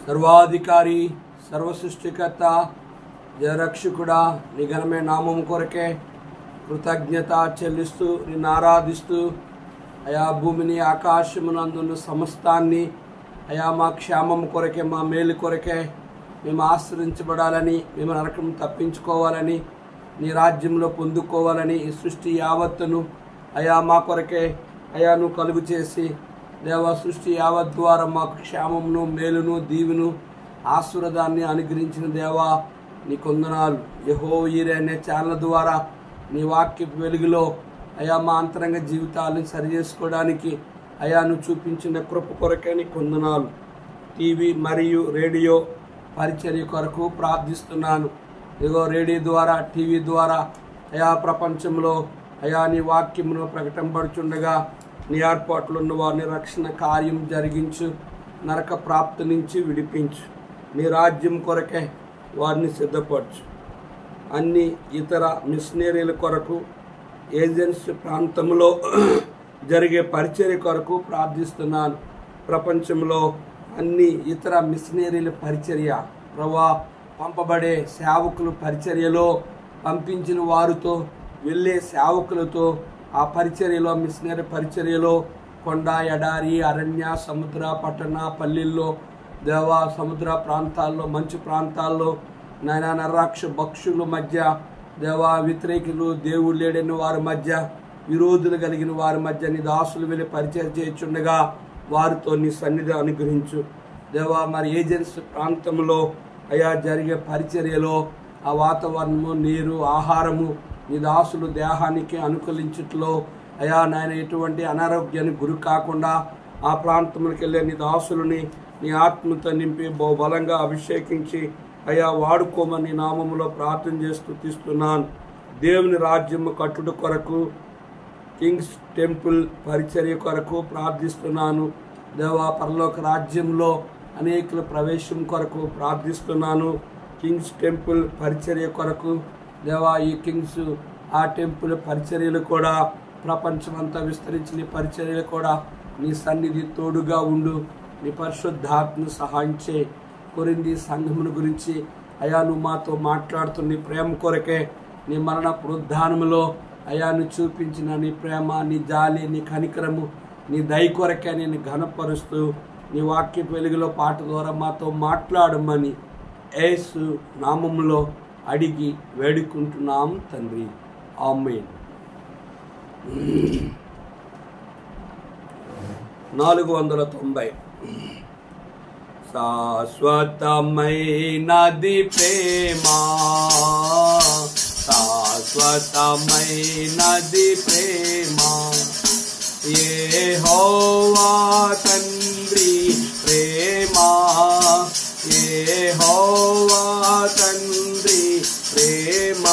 సర్వాధికారి సర్వసృష్టికర్త జయరక్షకుడా నీ ఘనమైన నామం కొరకే కృతజ్ఞత చెల్లిస్తూ నిన్ను ఆరాధిస్తూ అయా భూమిని ఆకాశమునందున్న సమస్తాన్ని అయా మా క్షేమం కొరకే మా మేలు కొరకే మేము ఆశ్రయించబడాలని మేము నరకం తప్పించుకోవాలని నీ రాజ్యంలో పొందుకోవాలని ఈ సృష్టి యావత్తును అయా మా కొరకే అయా నువ్వు కలుగు చేసి దేవ సృష్టి యావత్ ద్వారా మాకు క్షేమమును మేలును దీవును ఆశీర్వాదాన్ని అనుగ్రహించిన దేవా నీ కొందనాలు యెహోవా అనే ఛానల్ ద్వారా నీ వాక్య వెలుగులో అయా మా అంతరంగ జీవితాలను సరి చేసుకోవడానికి అయా నువ్వు చూపించిన కృప కొరకే నీ కొందనాలు. టీవీ మరియు రేడియో పరిచర్య కొరకు ప్రార్థిస్తున్నాను. ఇదిగో రేడియో ద్వారా టీవీ ద్వారా అయా ప్రపంచంలో అయా నీ వాక్యమును ప్రకటింపడుచుండగా నీ ఏర్పాట్లు ఉన్న వారిని రక్షణ కార్యం జరిగించు, నరక ప్రాప్తి నుంచి విడిపించు, నీ రాజ్యం కొరకే వారిని సిద్ధపరచు. అన్ని ఇతర మిషనరీల కొరకు ఏజెన్సీ ప్రాంతంలో జరిగే పరిచర్య కొరకు ప్రార్థిస్తున్నాను. ప్రపంచంలో అన్ని ఇతర మిషనరీల పరిచర్య ప్రభా పంపబడే సేవకులు పరిచర్యలో పంపించిన వారితో వెళ్ళే సేవకులతో ఆ పరిచర్యలో మిషనరీ పరిచర్యలో కొండ ఎడారి అరణ్య సముద్ర పట్టణ పల్లెల్లో దేవా సముద్ర ప్రాంతాల్లో మంచు ప్రాంతాల్లో నాయన నరరాక్ష భక్షుల మధ్య దేవా వ్యతిరేకులు దేవుడు లేడని వారి మధ్య విరోధులు కలిగిన వారి మధ్య నీ దాసులు వెళ్ళి పరిచయం చేయుచుండగా వారితో నీ సన్నిధి అనుగ్రహించు దేవా. మరి ఏజెన్సీ ప్రాంతంలో అయా జరిగే పరిచర్యలో ఆ వాతావరణము నీరు ఆహారము నీ దాసులు దేహానికి అనుకూలించట్లో అయా నాయన ఎటువంటి అనారోగ్యానికి గురి కాకుండా ఆ ప్రాంతంలోకి వెళ్ళే నీ దాసులని నీ ఆత్మతో నింపి బలంగా అభిషేకించి అయా వాడుకోమని నామములో ప్రార్థన చేస్తూ తీస్తున్నాను. దేవుని రాజ్యము కట్టుడు కొరకు కింగ్స్ టెంపుల్ పరిచర్య కొరకు ప్రార్థిస్తున్నాను. దేవా పరలోక రాజ్యంలో అనేకుల ప్రవేశం కొరకు ప్రార్థిస్తున్నాను. కింగ్స్ టెంపుల్ పరిచర్య కొరకు దేవా ఈ కింగ్స్ ఆ టెంపుల్ పరిచర్యలు కూడా ప్రపంచమంతా విస్తరించిన పరిచర్యలు కూడా నీ సన్నిధి తోడుగా ఉండు. నీ పరిశుద్ధాత్మ సహాయం చేయి. కొరింథీ సంఘమును గురించి అయా నువ్వు మాతో మాట్లాడుతున్న నీ ప్రేమ కొరకే నీ మరణ పునరుద్ధానములో అయా నువ్వు చూపించిన నీ ప్రేమ నీ జాలి నీ కనికరము నీ దయ కొరకే నేను ఘనపరుస్తూ నీ వాక్య వెలుగులో పాట ద్వారా మాతో మాట్లాడమని యేసు నామములో అడిగి వేడుకుంటున్నాం తండ్రి, ఆమేన్. 490 శాశ్వతమైనది ప్రేమ, శాశ్వతమైనది ప్రేమ, యెహోవా తండ్రి ప్రేమ, యెహోవా తండ్రి ప్రేమ,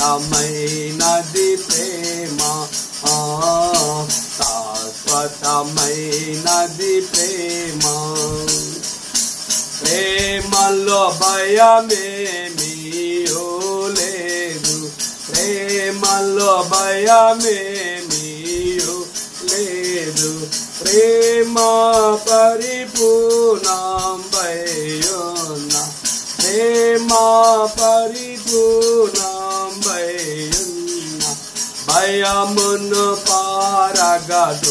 శాశ్వతమైనది ప్రేమ, శాశ్వతమైనది ప్రేమ. ప్రేమలో భయమేమీయో లేదు, ప్రేమలో భయమేమీయో లేదు, ప్రేమ పరిపూర్ణంబయ్యున్న, ప్రేమ పరిపూర్ణంబయ్యున్న, భయమును పారగదోలి,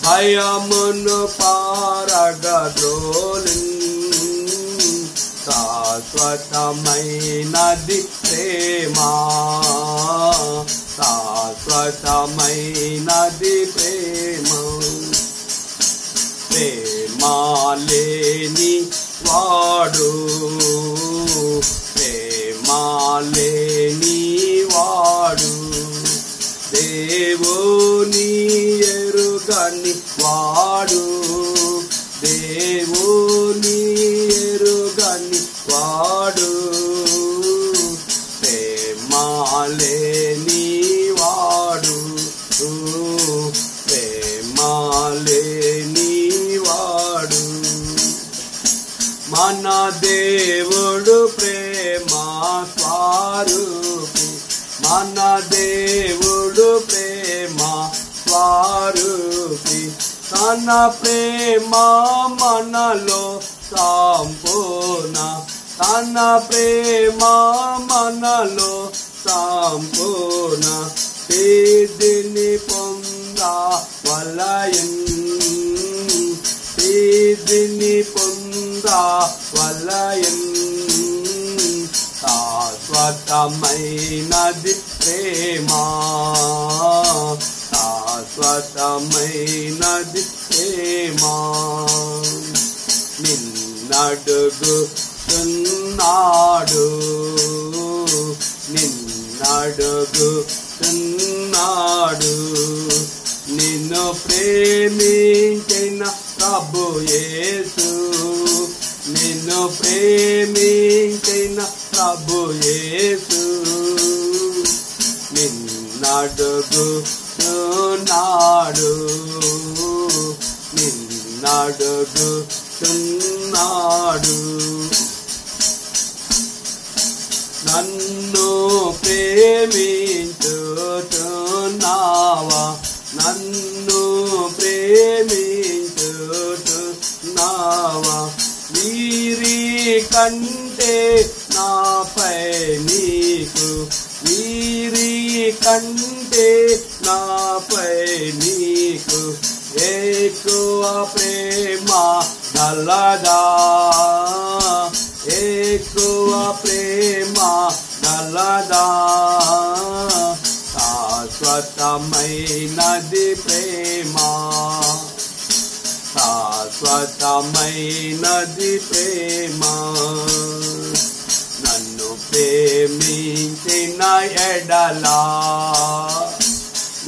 భయమును పారగదోలి, శాశ్వతమైనది ప్రేమ, శాశ్వతమైనది ప్రేమ. ప్రేమ లేని వాడు, ప్రేమ లేని వాడు, దేవుని ఎరుగని వాడు, దేవుని ఎరుగని వాడు, ప్రేమ లేని వాడు, ప్రేమ లేని వాడు. మన దేవుడు ప్రేమ స్వరూపి, మన దేవుడు ప్రేమ స్వరూపి, తన ప్రేమ మనలో సంపూర్ణ, తన ప్రేమ మనలో సంపూర్ణ, సిద్ధిని పొందవలెను, సిద్ధిని పొందవలెను, శాశ్వతమైనది ప్రేమ, శాశ్వతమైనది ప్రేమ. నిన్నడుగుతున్నాడు, నిన్నడుగుతున్నాడు, నిన్ను ప్రేమించిన ప్రభు యేసు, నిన్ను ప్రేమించిన ప్రభు యేసు, నిన్నడుగుతున్నాడు, నిన్నడుగుతున్నాడు. నన్ను ప్రేమించుతున్నావా, నన్ను ప్రేమించుతున్నావా, వీరి కంటే నాపై నీకు, వీరి కంటే నాపై నీకు ఎక్కువ ప్రేమ గలదా, ఎక్కువ ప్రేమ గలదా, శాశ్వతమైనది ప్రేమ, శాశ్వతమైనది ప్రేమ. నన్ను ప్రేమించిన ఎడలా,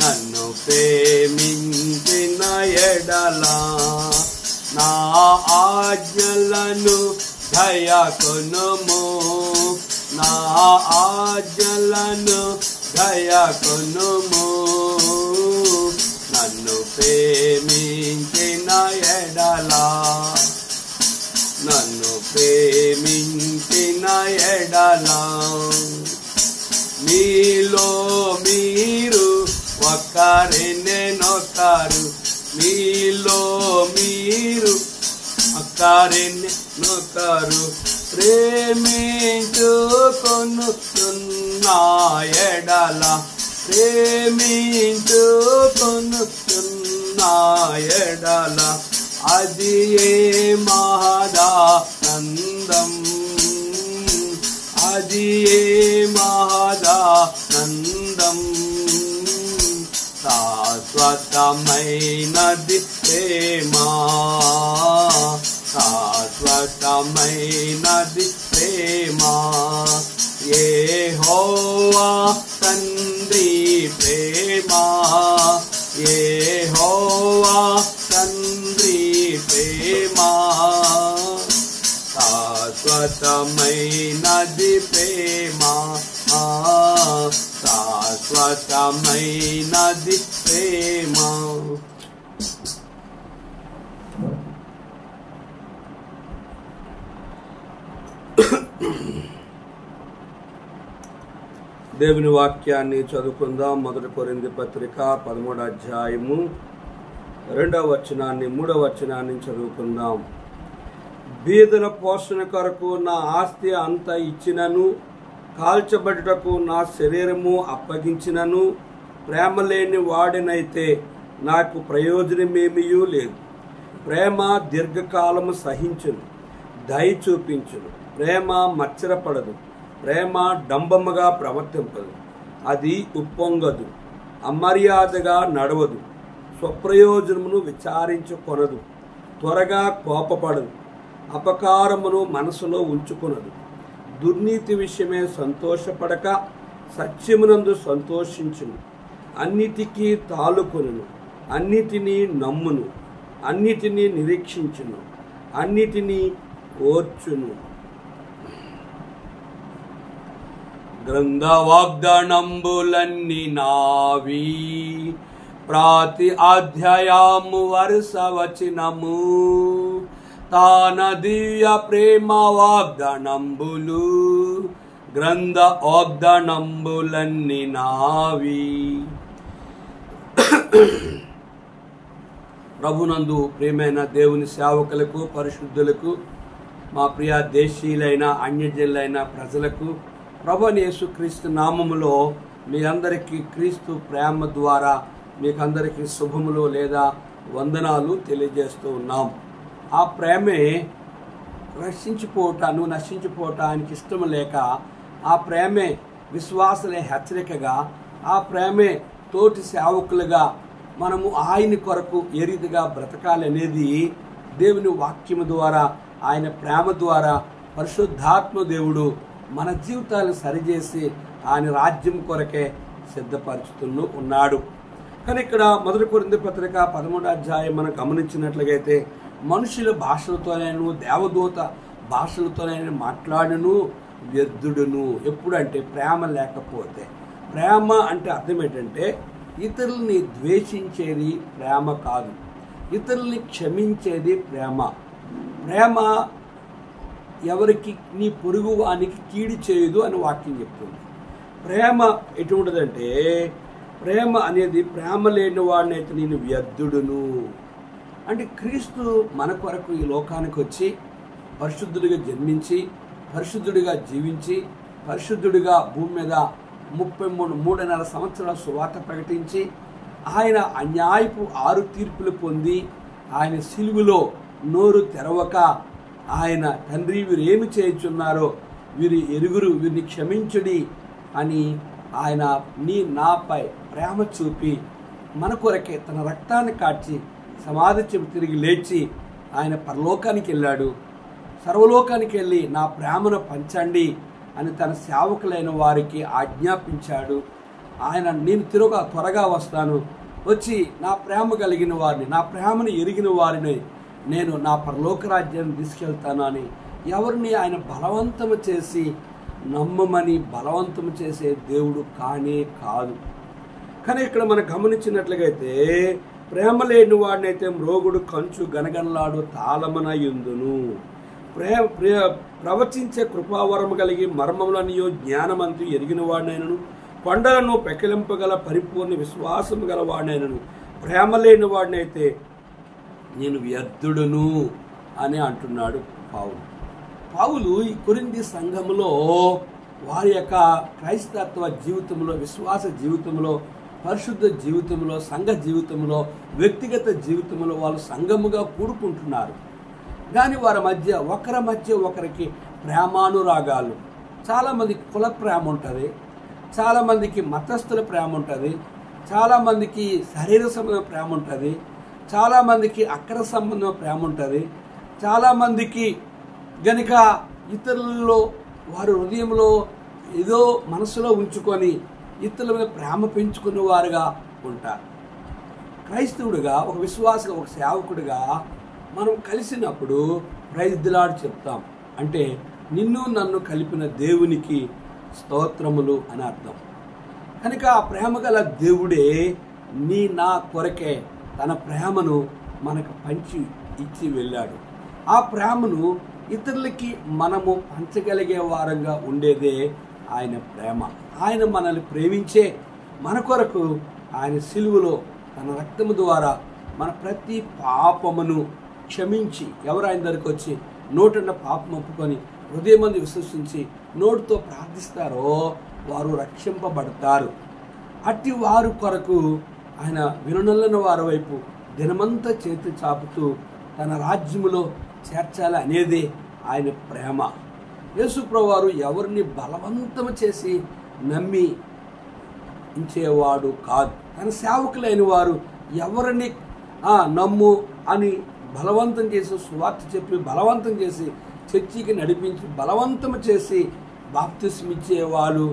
నన్ను ప్రేమించిన ఎడలా, నా ఆజ్ఞలను దయకొనుము, నా ఆజ్ఞలను దయకొనుము, నన్ను ప్రేమించిన ఎడలా, నన్ను ప్రేమించిన ఎడలా, మీలో మీరు ఒకరినొకరు, మీలో మీరు ఒకరినొకరు ప్రేమించుకొనుచున్న ఎడల, ప్రేమించుకొనుచున్న ఎడల, అది ఏ మహదానందం, అది ఏ మహదానందం, శాశ్వతమైనది ప్రేమ, శాశ్వతమైనది ప్రేమ. యెహోవా తండ్రి ప్రేమ, యెహోవా తండ్రి ప్రేమ, శాశ్వతమైనది ప్రేమ, శాశ్వతమైనది ప్రేమ. దేవుని వాక్యాన్ని చదువుకుందాం. 1 కొరింథీ పత్రిక 13వ అధ్యాయము 2వ వచనాన్ని 3వ వచనాన్ని చదువుకుందాం. బీదల పోషణ కొరకు నా ఆస్తి అంతా ఇచ్చినను, కాల్చబడుటకు నా శరీరము అప్పగించినను, ప్రేమ లేని వాడినైతే నాకు ప్రయోజనమేమీ లేదు. ప్రేమ దీర్ఘకాలము సహించును, దయ చూపించును, ప్రేమ మత్సరపడదు, ప్రేమ డంబముగా ప్రవర్తింపదు, అది ఉప్పొంగదు, అమర్యాదగా నడవదు, స్వప్రయోజనమును విచారించుకొనదు, త్వరగా కోపపడదు, అపకారమును మనసులో ఉంచుకొనదు, దుర్నీతి విషయమే సంతోషపడక సత్యమునందు సంతోషించును, అన్నిటికీ తాలుకొనును, అన్నిటినీ నమ్మును, అన్నిటినీ నిరీక్షించును, అన్నిటినీ ఓర్చును. గ్రంథ వాగ్దానంబులన్నీ నావి, ప్రతి అధ్యాయము వరుస వచనము తాన దివ్య ప్రేమ వాగ్దానంబులు గ్రంథ వాగ్దానంబులన్నీ నావి. ప్రభునందు ప్రియమైన దేవుని సేవకులకు, పరిశుద్ధులకు, మా ప్రియ దేశీయులైన అన్యజనులైన ప్రజలకు ప్రభువైన యేసుక్రీస్తు నామములో మీ అందరికీ క్రీస్తు ప్రేమ ద్వారా మీకందరికీ శుభములు లేదా వందనాలు తెలియజేస్తూ ఉన్నాం. ఆ ప్రేమే నశించిపోవటానికి ఇష్టం లేక, ఆ ప్రేమే విశ్వాసులే హెచ్చరికగా, ఆ ప్రేమే తోటి సేవకులుగా మనము ఆయన కొరకు ఏ రీతిగా బ్రతకాలి అనేది దేవుని వాక్యము ద్వారా, ఆయన ప్రేమ ద్వారా పరిశుద్ధాత్మ దేవుడు మన జీవితాలను సరిచేసి ఆయన రాజ్యం కొరకే సిద్ధపరుచుతూ ఉన్నాడు. కానీ ఇక్కడ 1 కొరింథీ పత్రిక 13వ అధ్యాయం మనం గమనించినట్లయితే మనుషుల భాషలతోనైనా దేవదూత భాషలతోనైనా మాట్లాడును వ్యర్థుడును. ఎప్పుడంటే ప్రేమ లేకపోతే. ప్రేమ అంటే అర్థం ఏంటంటే ఇతరుల్ని ద్వేషించేది ప్రేమ కాదు, ఇతరుల్ని క్షమించేది ప్రేమ. ప్రేమ ఎవరికి నీ పొరుగు వానికి కీడు చేయదు అని వాక్యం చెప్తుంది. ప్రేమ ఎటువంటిదంటే ప్రేమ అనేది ప్రేమ లేని వాడిని అయితే నేను వ్యర్థుడును అంటే క్రీస్తు మన కొరకు ఈ లోకానికి వచ్చి పరిశుద్ధుడిగా జన్మించి పరిశుద్ధుడిగా జీవించి పరిశుద్ధుడిగా భూమి మీద 3.5 సంవత్సరాల సువార్త ప్రకటించి ఆయన అన్యాయపు 6 తీర్పులు పొంది ఆయన సిలువలో నోరు తెరవక ఆయన తండ్రి వీరు ఏమి చేయుచున్నారో వీరు ఎరుగురు, వీరిని క్షమించుడి అని ఆయన నాపై ప్రేమ చూపి మన కొరకే తన రక్తాన్ని కాచి సమాధి తిరిగి లేచి ఆయన పరలోకానికి వెళ్ళాడు. సర్వలోకానికి వెళ్ళి నా ప్రేమను పంచండి అని తన సేవకులైన వారికి ఆజ్ఞాపించాడు. ఆయన నేను త్వరగా వస్తాను, వచ్చి నా ప్రేమ కలిగిన వారిని, నా ప్రేమను ఎరిగిన వారిని నేను నా పరలోక రాజ్యాన్ని తీసుకెళ్తాను అని ఎవరిని ఆయన బలవంతము చేసి నమ్మమని బలవంతము చేసే దేవుడు కానే కాదు. కానీ ఇక్కడ మనం గమనించినట్లయితే ప్రేమ లేని వాడినైతే మ్రోగుడు కంచు గనగనలాడు తాళమనయుందును. ప్రవచించే కృపావరము కలిగి మర్మములనియో జ్ఞానమంతు ఎరిగిన వాడినైనను కొండలను పెకిలింపగల పరిపూర్ణ విశ్వాసము గల వాడినైనను ప్రేమ లేని వాడినైతే నేను వ్యర్థుడును అని అంటున్నాడు పౌలు. ఈ కొరింథీ సంఘములో వారి యొక్క క్రైస్తవ జీవితంలో, విశ్వాస జీవితంలో, పరిశుద్ధ జీవితంలో, సంఘ జీవితంలో, వ్యక్తిగత జీవితంలో వాళ్ళు సంఘముగా కూడుకుంటున్నారు. కానీ వారి మధ్య ఒకరికి ప్రేమానురాగాలు. చాలామందికి కుల ప్రేమ ఉంటుంది, చాలామందికి మతస్థుల ప్రేమ ఉంటుంది, చాలామందికి శరీర సంబంధం ప్రేమ ఉంటుంది, చాలామందికి అక్ర సంబంధం ప్రేమ ఉంటుంది, చాలామందికి గనుక ఇతరులలో వారి హృదయంలో ఏదో మనసులో ఉంచుకొని ఇతరుల మీద ప్రేమ పెంచుకునే వారుగా ఉంటారు. క్రైస్తవుడిగా, ఒక విశ్వాసగా, ఒక సేవకుడిగా మనం కలిసినప్పుడు ప్రైజ్ ది లార్డ్ చెప్తాం. అంటే నిన్ను నన్ను కలిపిన దేవునికి స్తోత్రములు అని అర్థం. కనుక ఆ ప్రేమ గల దేవుడే నా కొరకే తన ప్రేమను మనకు పంచి ఇచ్చి వెళ్ళాడు. ఆ ప్రేమను ఇతరులకి మనము పంచగలిగే వారంగా ఉండేదే ఆయన ప్రేమ. ఆయన మనల్ని ప్రేమించే మన కొరకు ఆయన సిలువలో తన రక్తము ద్వారా మన ప్రతి పాపమును క్షమించి, ఎవరు ఆయన దగ్గరికి వచ్చి నోటున్న పాపం ఒప్పుకొని హృదయమందు విశ్వసించి నోటితో ప్రార్థిస్తారో వారు రక్షింపబడతారు. అట్టి వారు కొరకు ఆయన వినునల్లని వారి వైపు దినమంతా చేతి చాపుతూ తన రాజ్యములో చేర్చాలి అనేదే ఆయన ప్రేమ. యేసుప్రభువు వారు ఎవరిని బలవంతం చేసి నమ్మి ఉంచేవాడు కాదు. తన సేవకులైన వారు ఎవరిని నమ్ము అని బలవంతం చేసి సువార్త చెప్పి బలవంతం చేసి చర్చికి నడిపించి బలవంతం చేసి బాప్తిస్మం ఇచ్చేవాళ్ళు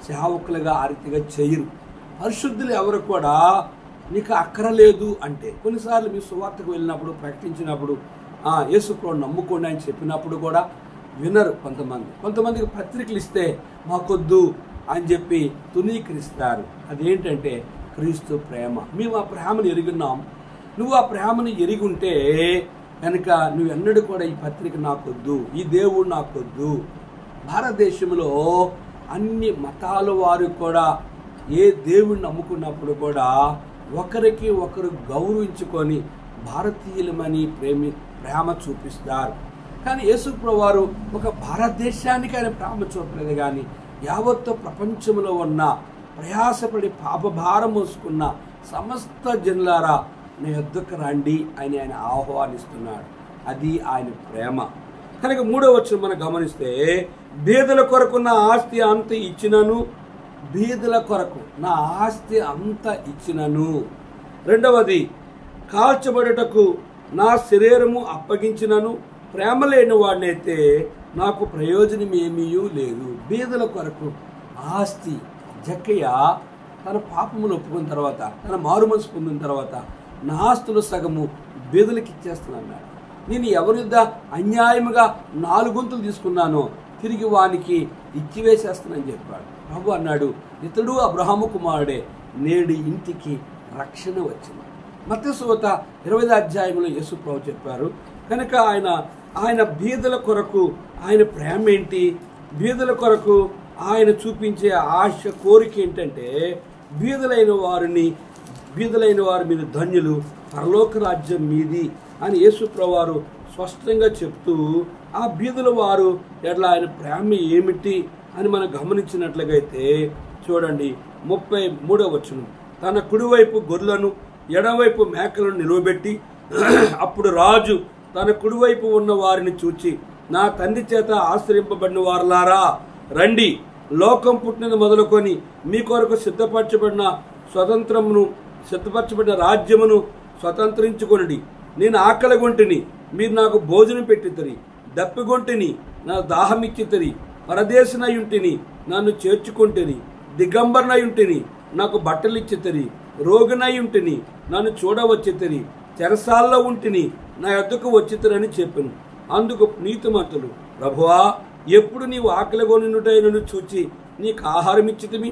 సేవకులుగా ఆ రీతిగా చేయరు. పరిశుద్ధులు ఎవరు కూడా నీకు అక్కరలేదు అంటే, కొన్నిసార్లు మీ సువార్తకు వెళ్ళినప్పుడు ప్రకటించినప్పుడు యేసుప్రభువుని నమ్ముకోండి అని చెప్పినప్పుడు కూడా వినరు. కొంతమందికి పత్రికలు ఇస్తే మాకొద్దు అని చెప్పి తునీకరిస్తారు. అదేంటంటే క్రీస్తు ప్రేమ. మేము ఆ ప్రేమను ఎరుగున్నాం. నువ్వు ఆ ప్రేమను ఎరిగి ఉంటే కనుక నువ్వు ఎన్నడూ కూడా ఈ పత్రిక నాకొద్దు, ఈ దేవుడు నాకొద్దు. భారతదేశంలో అన్ని మతాల వారు కూడా ఏ దేవుడిని నమ్ముకున్నప్పుడు కూడా ఒకరికి ఒకరు గౌరవించుకొని భారతీయులమని ప్రేమ చూపిస్తారు. కానీ యేసుప్రభువు వారు ఒక భారతదేశానికి ఆయన ప్రేమ చూపలేదు, కానీ యావత్తు ప్రపంచంలో ఉన్న ప్రయాసపడి పాపభారం మోసుకున్న సమస్త జనులారా నీ యొద్దకు రండి అని ఆయన ఆహ్వానిస్తున్నాడు. అది ఆయన ప్రేమ. కనుక 3వ వచనం మనం గమనిస్తే, బీదల కొరకు నా ఆస్తి అంత ఇచ్చినను, బీదల కొరకు నా ఆస్తి అంత ఇచ్చినను. 2వది, కాల్చబడుటకు నా శరీరము అప్పగించినను, ప్రేమ లేని వాడినైతే నాకు ప్రయోజనం ఏమీ లేదు. బీదల కొరకు ఆస్తి. జక్కయ్య తన పాపములు ఒప్పుకున్న తర్వాత, తన మారు మనసు పొందిన తర్వాత నా ఆస్తులు సగము బీదలకు ఇచ్చేస్తున్నాను. నేను ఎవరి యుద్ధ అన్యాయముగా 4 గుంతులు తీసుకున్నానో తిరిగి వానికి ఇచ్చివేసేస్తానని చెప్పాడు. ప్రభు అన్నాడు, ఇతడు అబ్రహాము కుమారుడే, నేడు ఇంటికి రక్షణ వచ్చింది. మత్తయి సువార్త 20వ అధ్యాయంలో యేసు ప్రభు చెప్పారు. కనుక ఆయన బీదల కొరకు ఆయన ప్రేమ ఏంటి, బీదల కొరకు ఆయన చూపించే ఆశ, కోరిక ఏంటంటే బీదలైన వారి మీద ధన్యులు, పరలోక రాజ్యం మీది అని యేసు ప్రభు వారు స్పష్టంగా చెప్తూ, ఆ బీదల వారు ఎట్లా ఆయన ప్రేమ ఏమిటి అని మనం గమనించినట్లయితే చూడండి 33వ వచనం, తన కుడివైపు గొర్రెలను ఎడవైపు మేకలను నిలవబెట్టి అప్పుడు రాజు తన కుడివైపు ఉన్న వారిని చూచి, నా తండ్రి చేత ఆశ్రయింపబడిన వారులారా రండి, లోకం పుట్టినది మొదలుకొని మీ కొరకు సిద్ధపరచబడిన రాజ్యమును స్వతంత్రించుకొనిడి. నేను ఆకలిగొంటిని, మీరు నాకు భోజనం పెట్టితరి, దప్పిగొంటిని, నా దాహమిచ్చితరి, పరదేశనయుంటిని, నన్ను చేర్చుకొంటిని, దిగంబరనయుంటిని, నాకు బట్టలు ఇచ్చితరి, రోగినయుంటిని, నన్ను చూడవచ్చితరి, చెరసాల్లో ఉంటిని, నా యొద్దకు వచ్చితరని చెప్పాను. అందుకు నీతిమంతులు, ప్రభువా, ఎప్పుడు నీవు ఆకలిగొనినుటైనను చూచి నీకు ఆహారం ఇచ్చితిమి,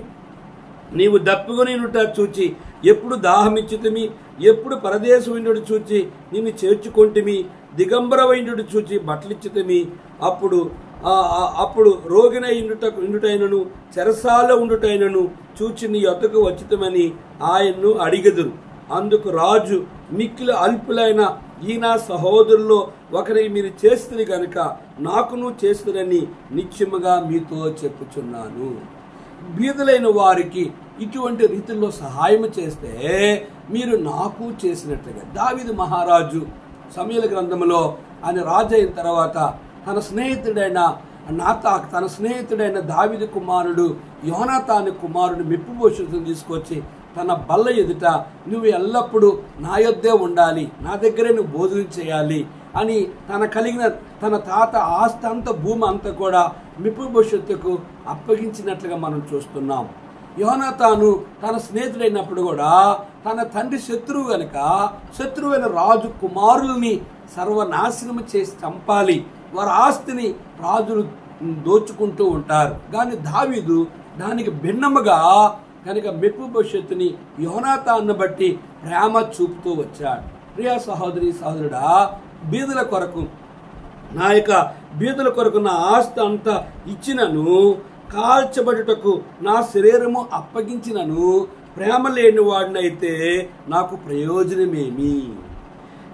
నీవు దప్పిగొనినుట చూచి ఎప్పుడు దాహమిచ్చితిమి, ఎప్పుడు పరదేశమైనడు చూచి నిన్ను చేర్చుకొంటిమి, దిగంబరమైనడు చూచి బట్టలిచ్చితిమి, అప్పుడు రోగినై ఉండుటైనను చెరసాల్లో ఉండుటైనను చూచి నీ యొద్దకు వచ్చితమని ఆయన్ను అడిగెదరు. అందుకు రాజు, మిక్కిలి అల్పులైన ఈ నా సహోదరుల్లో ఒకరికి మీరు చేస్తుంది కనుక నాకును చేస్తుందని నిశ్చయముగా మీతో చెప్పుచున్నాను. బీదలైన వారికి ఇటువంటి రీతిలో సహాయం చేస్తే మీరు నాకు చేసినట్లుగా. దావీదు మహారాజు సమూయేలు గ్రంథంలో ఆయన రాజు అయిన తర్వాత తన స్నేహితుడైన దావీదు కుమారుడు యోనాతాను కుమారుడు మెఫీబోషెతును తీసుకొచ్చి తన బల్ల ఎదుట, నువ్వు ఎల్లప్పుడూ నా యొద్దే ఉండాలి, నా దగ్గరే నువ్వు భోజనం చేయాలి అని తన తాత ఆస్తి అంతా, భూమి అంతా కూడా మెఫీబోషెతుకు అప్పగించినట్లుగా మనం చూస్తున్నాం. యోనాతాను తన స్నేహితుడైనప్పుడు కూడా తన తండ్రి శత్రువు కనుక శత్రువైన రాజు కుమారుల్ని సర్వనాశనం చేసి చంపాలి, వారి ఆస్తిని రాజులు దోచుకుంటూ ఉంటారు. కానీ దావీదు దానికి భిన్నముగా కనుక మెఫీబోషెతుని యోనాతాను బట్టి ప్రేమ చూపుతూ వచ్చాడు. ప్రియా సహోదరి సహోదరుడా, బీదల కొరకు నా ఆస్తి అంతా ఇచ్చినను, కాల్చబడుటకు నా శరీరము అప్పగించినను, ప్రేమ లేని వాడినైతే నాకు ప్రయోజనమేమి.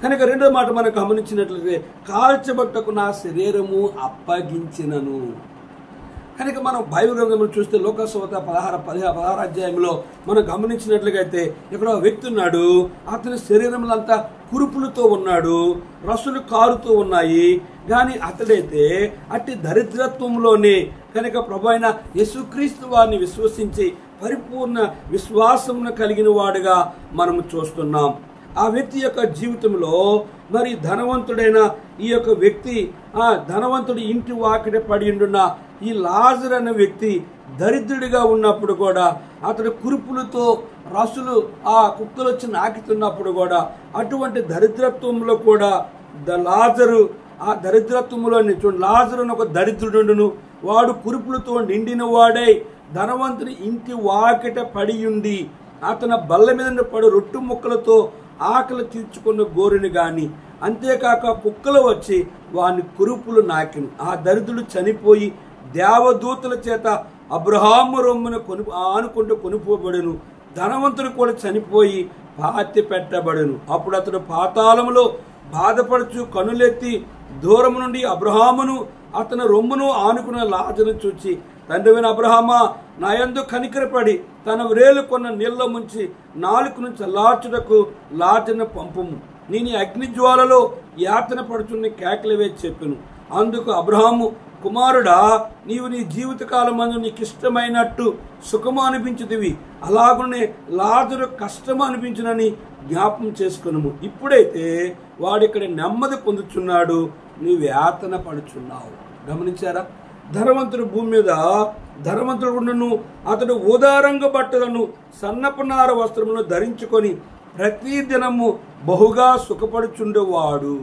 కనుక 2వ మాట మనం గమనించినట్లయితే, కాల్చబట్టుకు నా శరీరము అప్పగించినను. కనుక మనం బైబిల్ గ్రంథంలో చూస్తే లోకసువార్త 16 అధ్యాయంలో మనం గమనించినట్లయితే ఇక్కడ వ్యక్తి ఉన్నాడు, అతని శరీరంలో అంతా కురుపులతో ఉన్నాడు, రసులు కారుతూ ఉన్నాయి. కానీ అతడైతే అట్టి దరిద్రత్వంలోనే కనుక ప్రభు అయిన యేసుక్రీస్తు వారిని విశ్వసించి పరిపూర్ణ విశ్వాసమును కలిగిన వాడుగా మనము చూస్తున్నాం. ఆ వ్యక్తి యొక్క జీవితంలో మరి ధనవంతుడైన ఈ యొక్క వ్యక్తి, ఆ ధనవంతుడి ఇంటి వాకిట పడి ఉండున్న ఈ లాజరు అనే వ్యక్తి దరిద్రుడిగా ఉన్నప్పుడు కూడా, అతడు కురుపులతో రసులు ఆ కుక్కలు వచ్చి నాకుతున్నప్పుడు కూడా, అటువంటి దరిద్రత్వంలో కూడా లాజరు ఆ దరిద్రత్వంలో లాజరు ఒక దరిద్రుడును, వాడు కురుపులతో నిండిన వాడై ధనవంతుని ఇంటి వాకిట పడి ఉండి అతని బల్ల మీద పడు రొట్టు ముక్కలతో ఆకలి తీర్చుకున్న గోరుని గాని అంతేకాక కుక్కలు వచ్చి వాని కురుపులు నాకిను. ఆ దరిద్రుడు చనిపోయి దేవదూతల చేత అబ్రహాము రొమ్మును ఆనుకుంటూ కొనుక్కోబడును. ధనవంతుడు కూడా చనిపోయి పాతి పెట్టబడును. అప్పుడు అతడు పాతాళములో బాధపడుచు కనులెత్తి దూరం నుండి అబ్రహామును అతని రొమ్మును ఆనుకున్న లాజరును చూచి, తండ్రివైన అబ్రహామా, నా యందు కనికరపడి తన వ్రేలు కొన్న నీళ్ళ ముంచి నాలుకను చల్లార్చుటకు లాజరును పంపుము. నేను అగ్నిజ్వాలలో యాతన పడుచున్న కేకలు వేసి చెప్పాను. అందుకు అబ్రహాము, కుమారుడా, నీవు నీ జీవితకాలమందు నీకు ఇష్టమైనట్టు సుఖము అనిపించుదివి, అలాగనే లాజరు కష్టము అనిపించునని జ్ఞాపకం చేసుకును. ఇప్పుడైతే వాడిక్కడ నెమ్మది పొందుచున్నాడు, నీవు యాతన పడుచున్నావు. గమనించారా? ధనవంతుడు భూమి మీద ధనవంతుడును అతడు ఉదారంగ బట్టలను సన్నపనార వస్త్రములను ధరించుకొని ప్రతి దినము బహుగా సుఖపడుచుండేవాడు.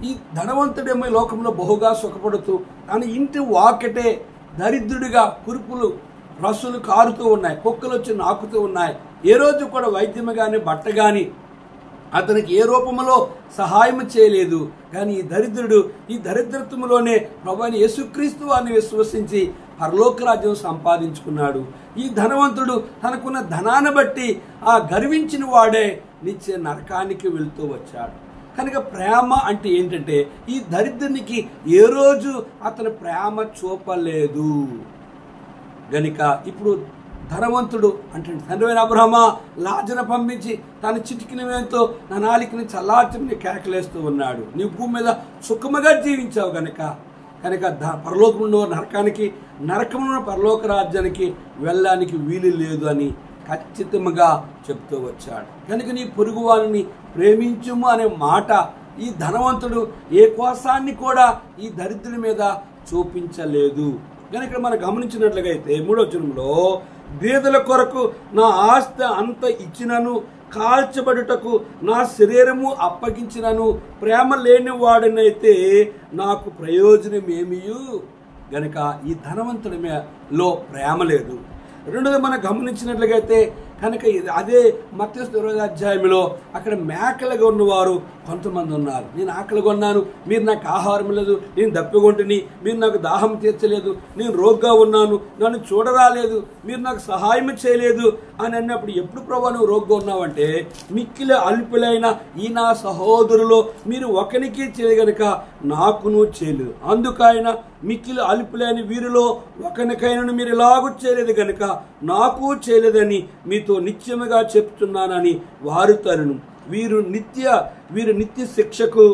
ఈ ధనవంతుడేమో లోకంలో బహుగా సుఖపడుతూ తన ఇంటి వాకిటే దరిద్రుడిగా కురుపులు రస్సులు కారుతూ ఉన్నాయి, కుక్కలు వచ్చి నాకుతూ ఉన్నాయి. ఏ రోజు కూడా వైద్యము కానీ బట్ట కానీ అతనికి ఏ రూపంలో సహాయం చేయలేదు. కానీ ఈ దరిద్రుడు ఈ దరిద్రత్వంలోనే ప్రభువైన యేసుక్రీస్తు వారిని విశ్వసించి పరలోక రాజ్యం సంపాదించుకున్నాడు. ఈ ధనవంతుడు తనకున్న ధనాన్ని బట్టి ఆ గర్వించిన వాడే నిత్య నరకానికి వెళ్తూ వచ్చాడు. కనుక ప్రేమ అంటే ఏంటంటే ఈ దరిద్రునికి ఏ రోజు అతను ప్రేమ చూపలేదు. గనుక ఇప్పుడు ధనవంతుడు అంటే తండ్రివైన అబ్రహామా, లాజరును పంపించి తన చిటికిన వేలుతో నా నాలికని చల్లార్చుకుని కేకలేస్తూ ఉన్నాడు. నీ భూమి మీద సుఖముగా జీవించావు కనుక పరలోకములో నరకానికి, నరకములో పరలోక రాజ్యానికి వెళ్ళడానికి వీలు లేదు అని ఖచ్చితంగా చెప్తూ వచ్చాడు. కనుక నీ పొరుగు వారిని ప్రేమించుము అనే మాట ఈ ధనవంతుడు ఏ కోసాన్ని కూడా ఈ దరిద్రుడి మీద చూపించలేదు. కనుక మనం గమనించినట్లుగైతే 3వ వచనంలో, బీదల కొరకు నా ఆస్తి అంత ఇచ్చినను, కాల్చబడుటకు నా శరీరము అప్పగించినను, ప్రేమ లేని వాడినైతే నాకు ప్రయోజనమేమియు. గనుక ఈ ధనవంతుడిలో ప్రేమ లేదు. రెండోది మనం గమనించినట్లుగైతే కనుక అదే మత్తయి 20వ అధ్యాయంలో అక్కడ మేకలుగా ఉన్నవారు కొంతమంది ఉన్నారు. నేను ఆకలిగా ఉన్నాను, మీరు నాకు ఆహారం లేదు, నేను దప్పిగొంటిని, మీరు నాకు దాహం తీర్చలేదు, నేను రోగ్గా ఉన్నాను, నన్ను చూడరాలేదు, మీరు నాకు సహాయం చేయలేదు అని అన్నప్పుడు, ఎప్పుడు ప్రభు నువ్వు రోగ్గా ఉన్నావంటే, మిక్కిలి అల్పులైన ఈ నా సహోదరులో మీరు ఒకరికి చేయగనుక నాకును చేయలేదు, అందుకైన మిక్కిలి అల్పులైన వీరిలో ఒకరికైనా మీరు ఇలాగూ చేయలేదు గనుక నాకు చేయలేదని మీతో నిత్యముగా చెప్తున్నానని వారు తరును. వీరు నిత్య శిక్షకు,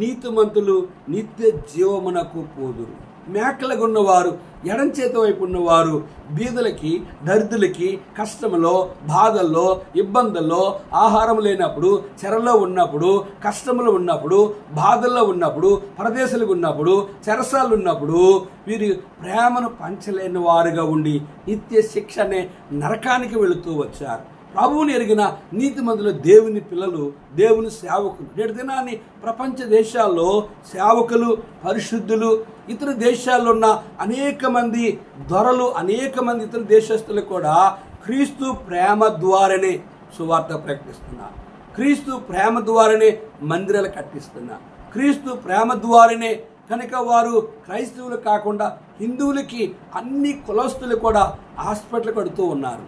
నీతిమంతులు నిత్య జీవమునకు పోదురు. మేకలుగా ఉన్నవారు, ఎడం చేతి వైపు ఉన్నవారు బీదలకి, దరిద్రులకి కష్టంలో, బాధల్లో, ఇబ్బందుల్లో, ఆహారం లేనప్పుడు, చెరలో ఉన్నప్పుడు, కష్టంలో ఉన్నప్పుడు, బాధల్లో ఉన్నప్పుడు, పరదేశాలకు ఉన్నప్పుడు, చెరసాలు ఉన్నప్పుడు వీరి ప్రేమను పంచలేని వారుగా ఉండి నిత్య శిక్ష అనే నరకానికి వెళుతూ వచ్చారు. ప్రభువుని ఎరిగిన నీతిమంతులు, దేవుని పిల్లలు, దేవుని సేవకులు. నేటి దినాన్ని ప్రపంచ దేశాల్లో సేవకులు, పరిశుద్ధులు, ఇతర దేశాల్లో ఉన్న అనేక మంది దొరలు, అనేక మంది ఇతర దేశస్తులు కూడా క్రీస్తు ప్రేమ ద్వారానే సువార్త ప్రకటిస్తున్నారు. క్రీస్తు ప్రేమ ద్వారానే మందిరాలు కట్టిస్తున్నారు. క్రీస్తు ప్రేమ ద్వారానే కనుక వారు క్రైస్తవులు కాకుండా హిందువులకి, అన్ని కులస్తులు కూడా హాస్పిటల్ కడుతూ ఉన్నారు.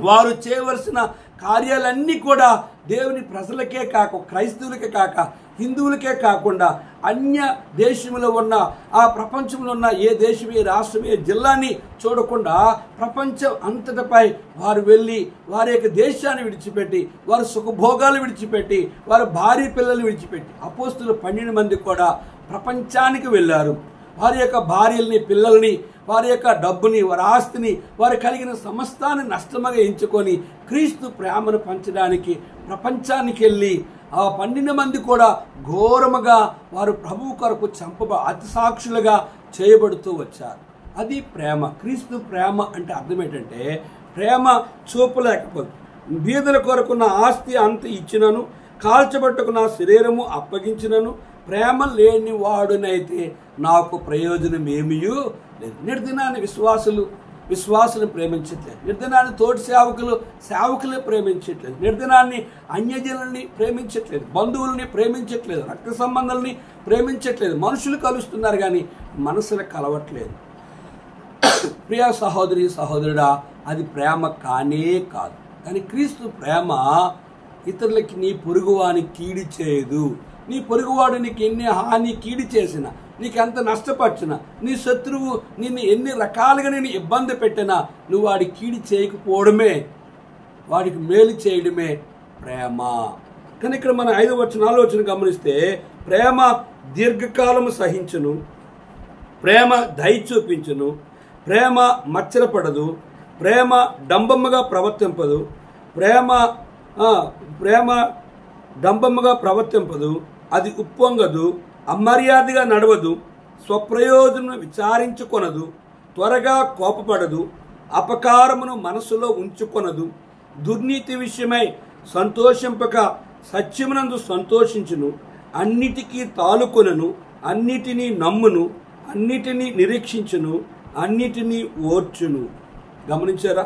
వారు చేయవలసిన కార్యాలన్నీ కూడా దేవుని ప్రజలకే కాక, క్రైస్తవులకే కాక, హిందువులకే కాకుండా అన్య దేశంలో ఉన్న, ఆ ప్రపంచంలో ఉన్న ఏ దేశం, ఏ రాష్ట్రం, ఏ జిల్లాని చూడకుండా ప్రపంచం అంతటిపై వారు వెళ్ళి వారి యొక్క దేశాన్ని విడిచిపెట్టి, వారి సుఖభోగాలు విడిచిపెట్టి, వారి భార్య పిల్లలు విడిచిపెట్టి, అపోస్తులు 12 మంది కూడా ప్రపంచానికి వెళ్ళారు. వారి యొక్క భార్యల్ని, పిల్లల్ని, వారి యొక్క డబ్బుని, వారి ఆస్తిని, వారు కలిగిన సమస్తాన్ని నష్టముగా ఎంచుకొని క్రీస్తు ప్రేమను పంచడానికి ప్రపంచానికి వెళ్ళి ఆ 12 మంది కూడా ఘోరముగా వారు ప్రభువు కొరకు అతి సాక్షులుగా చేయబడుతూ వచ్చారు. అది ప్రేమ. క్రీస్తు ప్రేమ అంటే అర్థం ఏంటంటే, ప్రేమ చూపలేకపోదు. బీదల కొరకు నా ఆస్తి అంత ఇచ్చినను, కాల్చబట్టుకు నా శరీరము అప్పగించినను, ప్రేమ లేని వాడునైతే నాకు ప్రయోజనం ఏమీ లేదు. నేటి దినాన్ని విశ్వాసులు విశ్వాసులను ప్రేమించట్లేదు. నిర్దినాన్ని తోటి సేవకులే ప్రేమించట్లేదు. నిర్దినాన్ని అన్యజనుల్ని ప్రేమించట్లేదు. బంధువుల్ని ప్రేమించట్లేదు. రక్త సంబంధాలని ప్రేమించట్లేదు. మనుషులు కలుస్తున్నారు కానీ మనసులు కలవట్లేదు. ప్రియ సహోదరి సహోదరుడా, అది ప్రేమ కానే కాదు. కానీ క్రీస్తు ప్రేమ ఇతరులకి నీ పొరుగువాని కీడి చేయదు. నీ పొరుగువాడు నీకు ఎన్ని హాని కీడి చేసినా, నీకు ఎంత నష్టపరిచినా, నీ శత్రువు నిన్ను ఎన్ని రకాలుగా నేను ఇబ్బంది పెట్టినా నువ్వు వాడి కీడి చేయకపోవడమే, వాడికి మేలు చేయడమే ప్రేమ. కానీ ఇక్కడ మన 5వ వచనం 4వ వచనం గమనిస్తే, ప్రేమ దీర్ఘకాలము సహించును, ప్రేమ దయ చూపించును, ప్రేమ మచ్చరపడదు, ప్రేమ డంబముగా ప్రవర్తింపదు, ప్రేమ డంబముగా ప్రవర్తింపదు, అది ఉప్పొంగదు, అమర్యాదగా నడవదు, స్వప్రయోజనం విచారించుకొనదు, త్వరగా కోపపడదు, అపకారమును మనసులో ఉంచుకొనదు, దుర్నీతి విషయమై సంతోషింపక సత్యమునందు సంతోషించును, అన్నిటికీ తాలుకొనను, అన్నిటినీ నమ్మును, అన్నిటినీ నిరీక్షించును, అన్నిటినీ ఓర్చును. గమనించారా?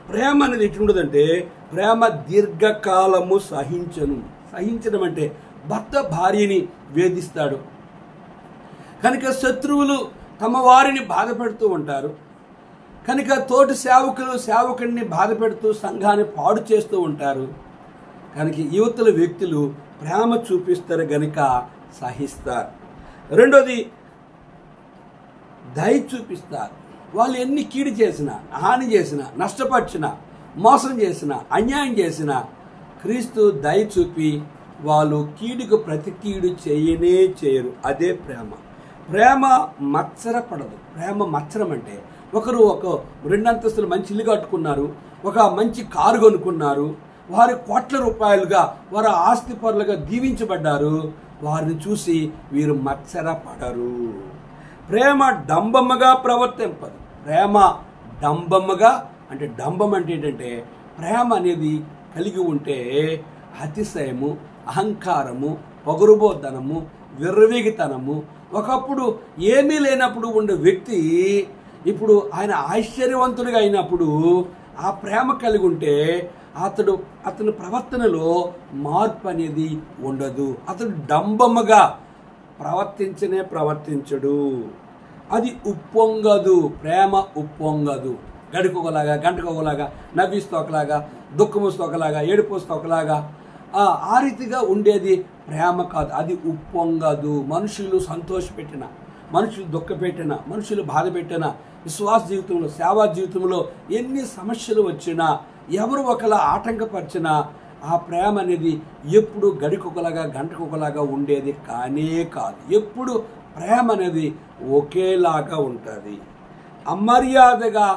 ప్రేమ అనేది ఎట్లుండదంటే, ప్రేమ దీర్ఘకాలము సహించను. సహించడం అంటే భర్త భార్యని వేధిస్తాడు కనుక శత్రువులు తమ వారిని బాధ పెడుతూ ఉంటారు, కనుక తోటి సేవకుడిని బాధ పెడుతూ సంఘాన్ని పాడు చేస్తూ ఉంటారు. కనుక యువతుల వ్యక్తులు ప్రేమ చూపిస్తారు గనుక సహిస్తారు. రెండోది దయ చూపిస్తారు. వాళ్ళు ఎన్ని కీడు చేసినా, హాని చేసినా, నష్టపరిచినా, మోసం చేసినా, అన్యాయం చేసినా క్రీస్తు దయ చూపి వాళ్ళు కీడుకు ప్రతి కీడు చేయనే చేయరు. అదే ప్రేమ. ప్రేమ మత్సరపడదు. ప్రేమ మత్సరం అంటే ఒకరు 2 అంతస్తులు మంచి ఇల్లు కట్టుకున్నారు, ఒక మంచి కారు కొనుక్కున్నారు, వారి కోట్ల రూపాయలుగా వారు ఆస్తి పరులుగా దీవించబడ్డారు. వారిని చూసి వీరు మత్సరపడరు. ప్రేమ డంబమ్మగా ప్రవర్తింపదు. ప్రేమ డంబమ్మగా అంటే డంబం అంటే ఏంటంటే, ప్రేమ అనేది కలిగి ఉంటే అతిశయము, అహంకారము, పొగరుబోతనము, విర్రవీగితనము. ఒకప్పుడు ఏమీ లేనప్పుడు ఉండే వ్యక్తి ఇప్పుడు ఆయన ఐశ్వర్యవంతుడిగా అయినప్పుడు ఆ ప్రేమ కలిగి ఉంటే అతని ప్రవర్తనలో మార్పు అనేది ఉండదు. అతడు డంబముగా ప్రవర్తించడు. అది ఉప్పొంగదు. ప్రేమ ఉప్పొంగదు. గడికొకలాగా, గంటకొకలాగా, నవ్విస్తూ ఒకలాగా, దుఃఖముస్తూ ఒకలాగా, ఏడుపుస్తూ ఒకలాగా, ఆ రీతిగా ఉండేది ప్రేమ కాదు. అది ఉప్పొంగదు. మనుషులు సంతోషపెట్టిన, మనుషులు దుఃఖపెట్టిన, మనుషులు బాధ పెట్టిన, విశ్వాస జీవితంలో, సేవా జీవితంలో ఎన్ని సమస్యలు వచ్చినా, ఎవరు ఒకలా ఆటంకపరిచినా ఆ ప్రేమ అనేది ఎప్పుడు గడికొకలాగా, గంటకొకలాగా ఉండేది కానే కాదు. ఎప్పుడు ప్రేమ అనేది ఒకేలాగా ఉంటుంది. అమర్యాదగా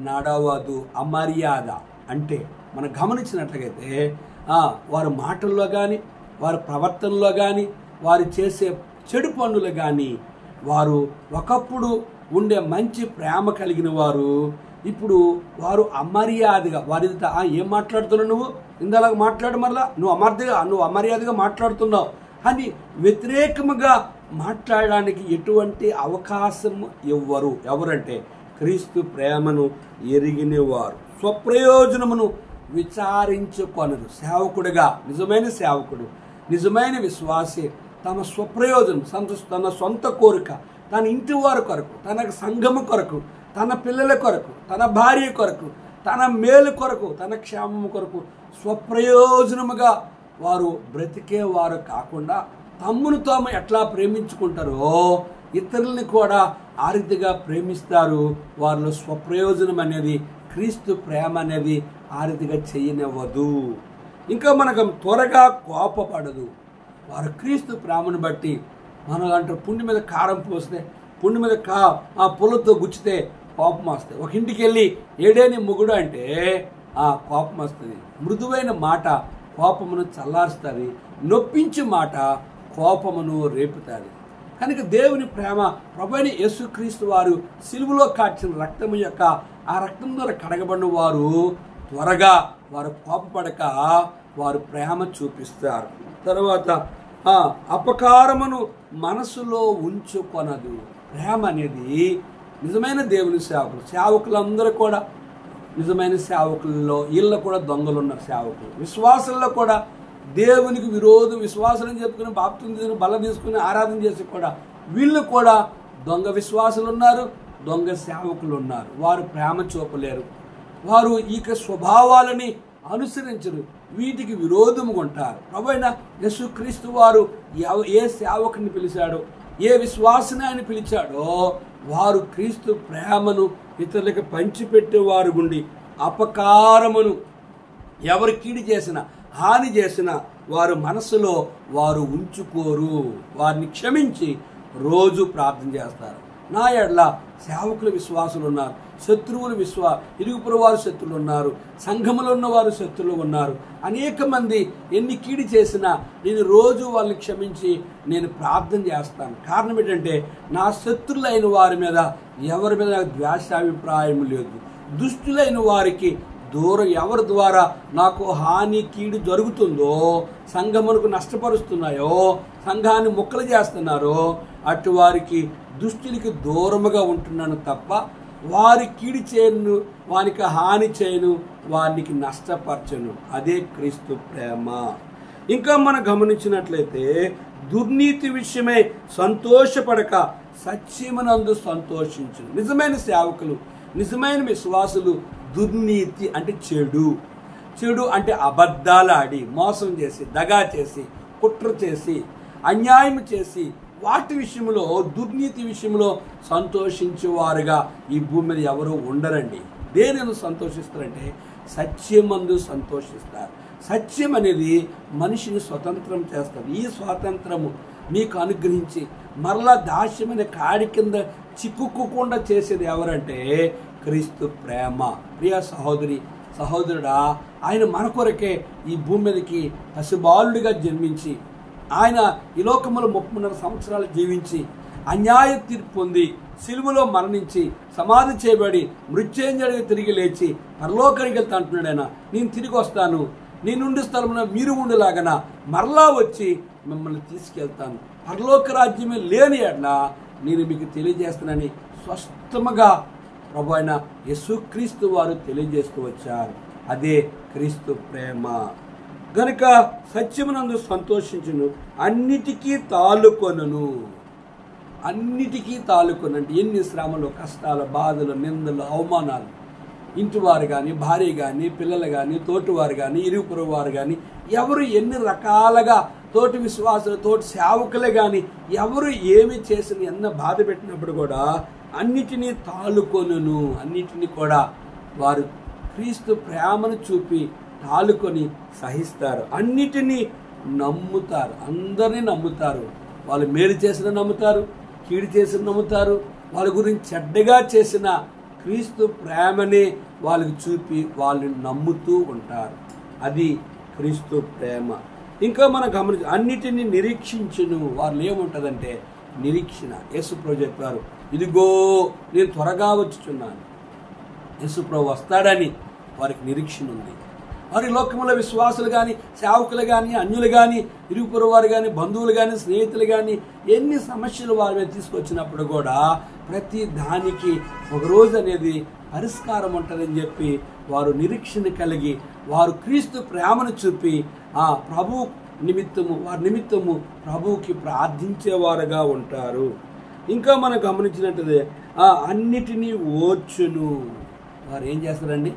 నడవదు. అమర్యాద అంటే మనం గమనించినట్లయితే వారి మాటల్లో కానీ, వారి ప్రవర్తనలో కానీ, వారు చేసే చెడు పనులు కానీ, వారు ఒకప్పుడు ఉండే మంచి ప్రేమ కలిగిన వారు ఇప్పుడు వారు అమర్యాదగా, వారితో ఏం మాట్లాడుతున్నావు నువ్వు, ఇందాక మాట్లాడు, మరలా నువ్వు అమర్యాదగా మాట్లాడుతున్నావు అని వ్యతిరేకముగా మాట్లాడడానికి ఎటువంటి అవకాశం ఇవ్వరు. ఎవరంటే క్రీస్తు ప్రేమను ఎరిగినవారు. స్వప్రయోజనమును విచారించుకొనరు. సేవకుడిగా, నిజమైన సేవకుడు, నిజమైన విశ్వాసి తమ స్వప్రయోజనం, తన సొంత కోరిక, తన ఇంటి వారి కొరకు, తన సంఘము కొరకు, తన పిల్లల కొరకు, తన భార్య కొరకు, తన మేలు కొరకు, తన క్షేమము కొరకు స్వప్రయోజనముగా వారు బ్రతికేవారు కాకుండా తమ్మును తాము ఎట్లా ప్రేమించుకుంటారో ఇతరుల్ని కూడా ఆ రీతిగా ప్రేమిస్తారు. వారిలో స్వప్రయోజనం అనేది, క్రీస్తు ప్రేమ అనేది ఆ రీతిగా చేయనివ్వదు. ఇంకా మనకు త్వరగా కోపపడదు. వారు క్రీస్తు ప్రేమను బట్టి మనం అంటే పుండి మీద కారం పోస్తే, పుండి మీద ఆ పుల్లతో గుచ్చితే కోపం వస్తుంది. ఒక ఇంటికి వెళ్ళి ఏడేని మొగుడు అంటే కోపం వస్తుంది. మృదువైన మాట కోపమును చల్లారుస్తుంది. నొప్పించి మాట కోపమును రేపుతుంది. కనుక దేవుని ప్రేమ, ప్రభువైన యేసుక్రీస్తు వారు సిలువలో కాచిన రక్తము యొక్క ఆ రక్తం ద్వారా కడగబడిన వారు త్వరగా వారు కోపపడక వారు ప్రేమ చూపిస్తారు. తర్వాత అపకారమును మనసులో ఉంచుకొనదు. ప్రేమ అనేది నిజమైన దేవుని సేవకులు. సేవకులందరూ కూడా నిజమైన సేవకుల్లో వీళ్ళు కూడా దొంగలు ఉన్నారు. సేవకులు విశ్వాసంలో కూడా దేవునికి విరోధం, విశ్వాసం చెప్పుకుని బాప్తిసం తీసుకుని బల్ల తీసుకుని ఆరాధన చేసి కూడా వీళ్ళు కూడా దొంగ విశ్వాసులు ఉన్నారు, దొంగ సేవకులు ఉన్నారు. వారు ప్రేమ చూపలేరు, వారు ఈ స్వభావాలని అనుసరించరు, వీటికి విరోధముగా ఉంటారు. ప్రభువైన యేసుక్రీస్తు వారు ఏ సేవకుని పిలిచాడో, ఏ విశ్వాసని ఆయన పిలిచాడో వారు క్రీస్తు ప్రేమను ఇతరులకు పంచిపెట్టేవారు గుండి అపకారమును ఎవరు కీడి చేసినా హాని చేసినా వారు మనసులో వారు ఉంచుకోరు, వారిని క్షమించి రోజు ప్రార్థన చేస్తారు. నా ఎడల సేవకుల విశ్వాసులు ఉన్నారు, శత్రువులు ఇరుగుపురు వారు శత్రువులు ఉన్నారు, సంఘములో ఉన్నవారు శత్రువులు ఉన్నారు. అనేక మంది ఎన్ని కీడి చేసినా నేను రోజు వాళ్ళని క్షమించి నేను ప్రార్థన చేస్తాను. కారణం ఏంటంటే నా శత్రులైన వారి మీద ఎవరి మీద ద్వేషాభిప్రాయం లేదు. దుష్టులైన వారికి దూరం ఎవరి ద్వారా నాకు హాని కీడు జరుగుతుందో, సంఘమునకు నష్టపరుస్తున్నాయో, సంఘాన్ని ముక్కలు చేస్తున్నారో అటు వారికి దుష్టులకి దూరముగా ఉంటున్నాను తప్ప వారి కీడి చేయను, వారికి హాని చేయను, వారికి నష్టపరచను. అదే క్రీస్తు ప్రేమ. ఇంకా మనం గమనించినట్లయితే దుర్నీతి విషయమై సంతోషపడక సత్యమునందు సంతోషించు. నిజమైన సేవకులు, నిజమైన విశ్వాసులు దుర్నీతి అంటే చెడు అంటే అబద్ధాలు ఆడి, మోసం చేసి, దగా చేసి, కుట్ర చేసి, అన్యాయం చేసి వాటి విషయంలో, దుర్నీతి విషయంలో సంతోషించేవారుగా ఈ భూమి మీద ఎవరు ఉండరండి. దేనిని సంతోషిస్తారంటే సత్యమందు సంతోషిస్తారు. సత్యం అనేది మనిషిని స్వతంత్రం చేస్తుంది. ఈ స్వాతంత్రము మీకు అనుగ్రహించి మరలా దాస్యమైన కాడి కింద చిక్కుకోకుండా చేసేది ఎవరంటే క్రీస్తు ప్రేమ. ప్రియ సహోదరి సహోదరుడా, ఆయన మన కొరకే ఈ భూమి మీదకి పసిబాలుడిగా జన్మించి ఆయన ఈ లోకములో 30 సంవత్సరాలు జీవించి అన్యాయ తీర్పు పొంది సిలువలో మరణించి సమాధి చేయబడి మృత్యుంజయుడిగా తిరిగి లేచి పరలోకానికి వెళ్తా అంటున్నాడు. ఆయన నేను తిరిగి వస్తాను, నేనుండే స్థలంలో మీరు ఉండేలాగన మరలా వచ్చి మిమ్మల్ని తీసుకెళ్తాను, పరలోక రాజ్యమే లేని ఎడలా నేను మీకు తెలియజేస్తానని స్పష్టముగా ప్రభు అయిన యేసుక్రీస్తు వారు తెలియజేస్తూ వచ్చారు. అదే క్రీస్తు ప్రేమ. గనుక సత్యమునందు సంతోషించును, అన్నిటికీ తాలుకొనును. అన్నిటికీ తాలుకొనంటే ఎన్ని శ్రమలు, కష్టాలు, బాధలు, నిందలు, అవమానాలు, ఇంటివారు కానీ, భార్య కానీ, పిల్లలు కానీ, తోటివారు కానీ, ఇరుగుపురు వారు కానీ, ఎవరు ఎన్ని రకాలుగా తోటి విశ్వాసులు, తోటి సేవకులే కానీ ఎవరు ఏమి చేసిన ఎన్న బాధ పెట్టినప్పుడు కూడా అన్నిటినీ తాలుకొనును. అన్నిటినీ కూడా వారు క్రీస్తు ప్రేమను చూపి తాలుకొని సహిస్తారు. అన్నిటినీ నమ్ముతారు, అందరినీ నమ్ముతారు. వాళ్ళు మేలు చేసిన నమ్ముతారు, కీడు చేసిన నమ్ముతారు. వాళ్ళ గురించి చెడ్డగా చేసిన క్రీస్తు ప్రేమనే వాళ్ళకి చూపి వాళ్ళని నమ్ముతూ ఉంటారు. అది క్రీస్తు ప్రేమ. ఇంకా మనం గమనించ అన్నిటినీ నిరీక్షించును. వాళ్ళు ఏముంటుందంటే నిరీక్షణ. యేసుప్రభు చెప్పారు, ఇదిగో నేను త్వరగా వచ్చుచున్నాను. యేసుప్రభు వస్తాడని వారికి నిరీక్షణ ఉంది. వారి లోకంలో విశ్వాసులు కానీ, సేవకులు కానీ, అన్యులు కానీ, ఇరుగుపొరు వారు కానీ, బంధువులు కానీ, స్నేహితులు కానీ ఎన్ని సమస్యలు వారి మీద తీసుకొచ్చినప్పుడు కూడా ప్రతి దానికి ఒకరోజు అనేది పరిష్కారం ఉంటుందని చెప్పి వారు నిరీక్షణ కలిగి వారు క్రీస్తు ప్రేమను చూపి ఆ ప్రభు నిమిత్తము, వారి నిమిత్తము ప్రభువుకి ప్రార్థించేవారుగా ఉంటారు. ఇంకా మనం గమనించినట్టు అన్నిటినీ ఓర్చును. వారు ఏం చేస్తారండి?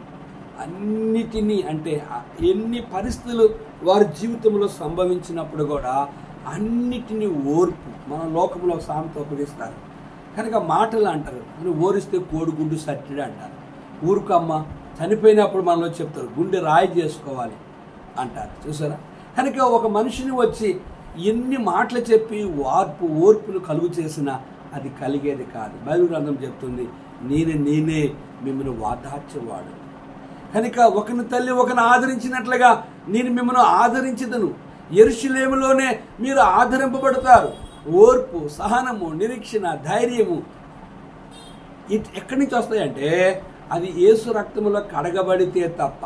అన్నిటినీ అంటే ఎన్ని పరిస్థితులు వారి జీవితంలో సంభవించినప్పుడు కూడా అన్నిటినీ ఓర్పు. మన లోకంలో సామెత ఉపయోగిస్తారు కనుక మాటలు అంటారు, ఓరిస్తే కోడిగుడ్డు సట్టిడి అంటారు. ఊరుకమ్మ చనిపోయినప్పుడు మనలో చెప్తారు గుండె రాయి చేసుకోవాలి అంటారు. చూసారా? కనుక ఒక మనిషిని వచ్చి ఎన్ని మాటలు చెప్పి ఓర్పును కలుగు చేసినా అది కలిగేది కాదు. బైబిల్ గ్రంథం చెప్తుంది, నేనే మిమ్మల్ని వాదార్చేవాడు. కనుక ఒకని తల్లి ఒకరిని ఆదరించినట్లుగా నేను మిమ్మల్ని ఆదరించదను. యెరూషలేములోనే మీరు ఆదరింపబడతారు. ఓర్పు, సహనము, నిరీక్షణ, ధైర్యము ఎక్కడి నుంచి వస్తాయంటే అది యేసు రక్తములో కడగబడితే తప్ప,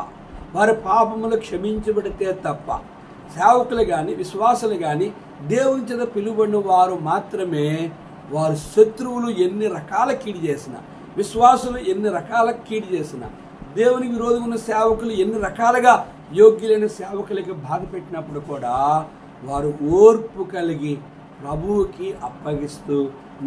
వారి పాపములు క్షమించబడితే తప్ప, సేవకులు కానీ విశ్వాసులు కానీ దేవుని చేత పిలువబడిన వారు మాత్రమే వారు శత్రువులు ఎన్ని రకాల కీడు చేసినా, విశ్వాసులు ఎన్ని రకాల కీడు చేసినా, దేవునికి విరోధంగా ఉన్న సేవకులు ఎన్ని రకాలుగా యోగ్యులైన సేవకులకి బాధ పెట్టినప్పుడు కూడా వారు ఓర్పు కలిగి ప్రభువుకి అప్పగిస్తూ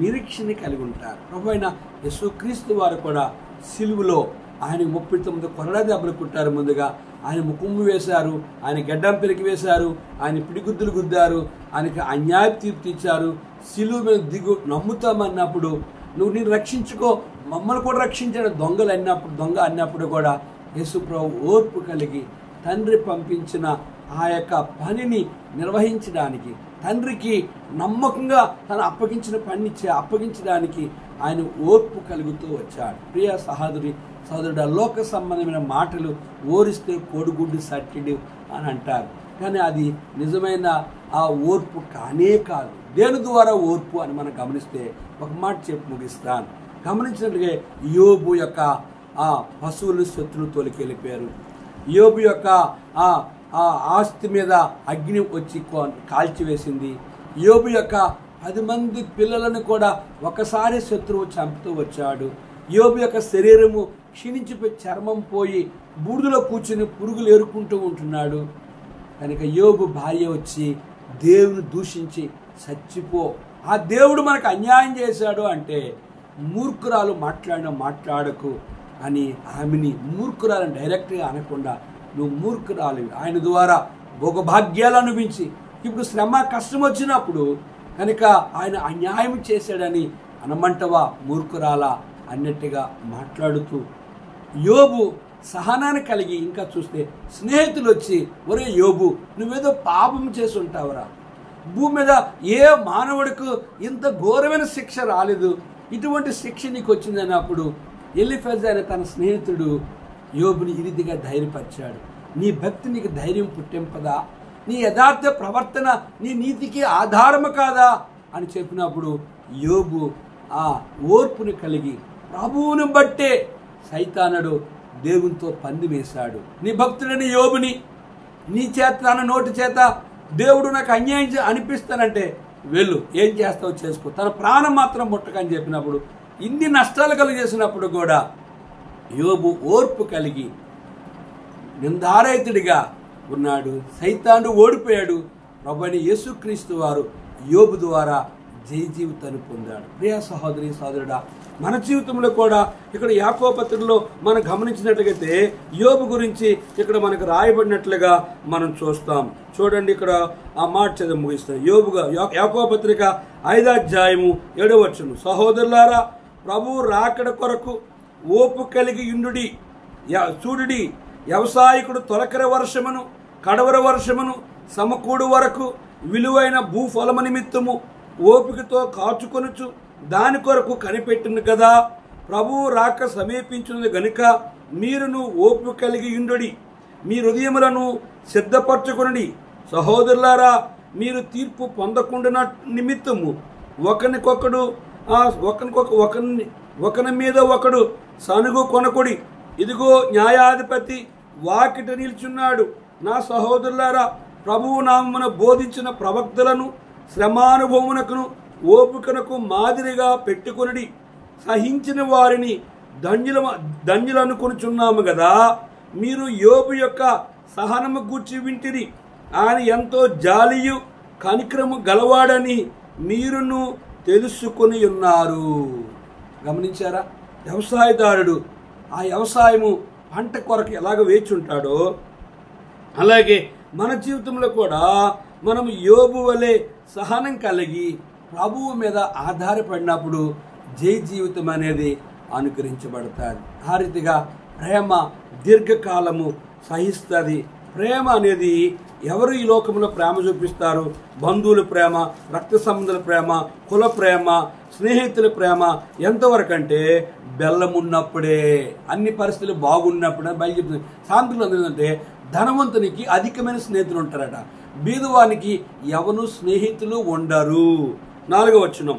నిరీక్షణ కలిగి ఉంటారు. ప్రభు అయిన యేసుక్రీస్తు వారు కూడా సిలువలో ఆయన 39 కొరడా దెబ్బలు కుట్టారు. ముందుగా ఆయన ముఖము వేశారు, ఆయన గడ్డం పెరికి వేశారు, ఆయన పిడిగుద్దులు గుద్దారు, ఆయనకి అన్యాయ తీర్పు ఇచ్చారు. సిలువ మీద దిగు నమ్ముతామన్నప్పుడు నువ్వు నేను రక్షించుకో, మమ్మల్ని కూడా రక్షించాడు దొంగ అన్నప్పుడు కూడా యేసు ప్రభు ఓర్పు కలిగి తండ్రి పంపించిన ఆ యొక్క పనిని నిర్వహించడానికి, తండ్రికి నమ్మకంగా తను అప్పగించడానికి ఆయన ఓర్పు కలుగుతూ వచ్చాడు. ప్రియ సహోదరుడు, లోక సంబంధమైన మాటలు ఓరిస్తే కోడిగుడ్డు సట్టిడు అని అంటారు, కానీ అది నిజమైన ఆ ఓర్పు కానే కాదు. దేని ద్వారా ఓర్పు అని మనం గమనిస్తే ఒక మాట చెప్పి ముగిస్తాను. గమనించినట్లుగా యోబు యొక్క ఆ పశువులు శత్రులు తోలికెళ్ళిపోయారు. యోబు యొక్క ఆ ఆస్తి మీద అగ్ని వచ్చి కాల్చివేసింది. యోబు యొక్క 10 మంది పిల్లలను కూడా ఒకసారి శత్రువు చంపుతూ వచ్చాడు. యోబు యొక్క శరీరము క్షీణించిపోయి చర్మం పోయి బూడిదలో కూర్చుని పురుగులు ఏరుకుంటూ ఉంటున్నాడు. కనుక యోబు భార్య వచ్చి దేవుని దూషించి చచ్చిపో, ఆ దేవుడు మనకు అన్యాయం చేశాడు అంటే మూర్ఖురాలు మాట్లాడకు అని ఆమెని మూర్ఖురాలను డైరెక్ట్గా అనకుండా నువ్వు మూర్ఖురాలు, ఆయన ద్వారా భోగభాగ్యాలు అనుభవించి ఇప్పుడు శ్రమ కష్టం వచ్చినప్పుడు కనుక ఆయన అన్యాయం చేశాడని అనమంటవా మూర్ఖురాలా అన్నట్టుగా మాట్లాడుతూ యోబు సహనాన్ని కలిగి, ఇంకా చూస్తే స్నేహితులు వచ్చి ఒరే యోబు నువ్వేదో పాపం చేసి ఉంటావురా, భూమి మీద ఏ మానవుడికి ఇంత ఘోరమైన శిక్ష రాలేదు, ఇటువంటి శిక్ష నీకు వచ్చింది అన్నప్పుడు ఎలీఫజు అనే తన స్నేహితుడు యోబుని ఈ రీతిగా ధైర్యపరిచాడు. నీ భక్తి నీకు ధైర్యం పుట్టింపదా, నీ యథార్థ ప్రవర్తన నీ నీతికి ఆధారము కాదా అని చెప్పినప్పుడు యోబు ఆ ఓర్పుని కలిగి ప్రభువుని బట్టే సైతానుడు దేవునితో పంది వేశాడు. నీ భక్తుడని యోబుని నీ చేత తన నోటి చేత దేవుడు నాకు అన్యాయం అనిపిస్తానంటే వెళ్ళు, ఏం చేస్తావు చేసుకో, తన ప్రాణం మాత్రం ముట్టకని చెప్పినప్పుడు ఇన్ని నష్టాలు కలిగేసినప్పుడు కూడా యోబు ఓర్పు కలిగి నిందారహితుడిగా ఉన్నాడు. సైతాను ఓడిపోయాడు. ప్రభువైన యేసుక్రీస్తు వారు యోబు ద్వారా జయ జీవితాన్ని పొందాడు. ప్రియ సహోదరి సహోదరుడా, మన జీవితంలో కూడా ఇక్కడ యాకోబు పత్రికలో మనం గమనించినట్లయితే యోబు గురించి ఇక్కడ మనకు రాయబడినట్లుగా మనం చూస్తాం. చూడండి, ఇక్కడ ఆ మాట చదివి ముగిస్తాం. యాకోబు పత్రిక 5వ అధ్యాయము 7వ వచనం, సహోదరులారా ప్రభువు రాకడ కొరకు ఓపు కలిగి యుండుడి. చూడుడి, వ్యవసాయకుడు తొలకరి వర్షమును కడవర వర్షమును సమకూడు వరకు విలువైన భూఫలమ నిమిత్తము ఓపికతో కాచుకొనుచు దాని కొరకు కనిపెట్టును కదా. ప్రభువు రాక సమీపించున్నది గనుక మీరును ఓపిక కలిగి యుండుడి, మీ హృదయములను సిద్ధపరచుకొనుడి. సహోదరులారా, మీరు తీర్పు పొందకుండా నిమిత్తము ఒకని మీద ఒకడు సనుగు కొనకుడి. ఇదిగో న్యాయాధిపతి వాకిట నిల్చున్నాడు. నా సహోదరులారా, ప్రభువు నామమున బోధించిన ప్రవక్తలను శ్రమానుభవమునకును ఓపికనకు మాదిరిగా పెట్టుకొనిడి. సహించిన వారిని ధన్యులనుకొనుచున్నాము కదా. మీరు యోబు యొక్క సహనము గూర్చి వింటిరి. ఆయన ఎంతో జాలియు కనికరము గలవాడని మీరును తెలుసుకొని ఉన్నారు. గమనించారా? వ్యవసాయదారుడు ఆ వ్యవసాయము పంట కొరకు ఎలాగ వేచి ఉంటాడో అలాగే మన జీవితంలో కూడా మనం యోబు వలె సహనం కలిగి ప్రభువు మీద ఆధారపడినప్పుడు జయ జీవితం అనేది అనుకరించబడతారు. ఆ రీతిగా ప్రేమ దీర్ఘకాలము సహిస్తుంది. ప్రేమ అనేది ఎవరు ఈ లోకంలో ప్రేమ చూపిస్తారు? బంధువుల ప్రేమ, రక్త సంబంధుల ప్రేమ, కుల ప్రేమ, స్నేహితుల ప్రేమ ఎంతవరకు అంటే బెల్లం ఉన్నప్పుడే, అన్ని పరిస్థితులు బాగున్నప్పుడే బయలు చెప్తుంది. సాంతులు ఏంటంటే ధనవంతునికి అధికమైన స్నేహితులు ఉంటారట, బీదవానికి ఎవరు స్నేహితులు ఉండరు. 4వ వచనం,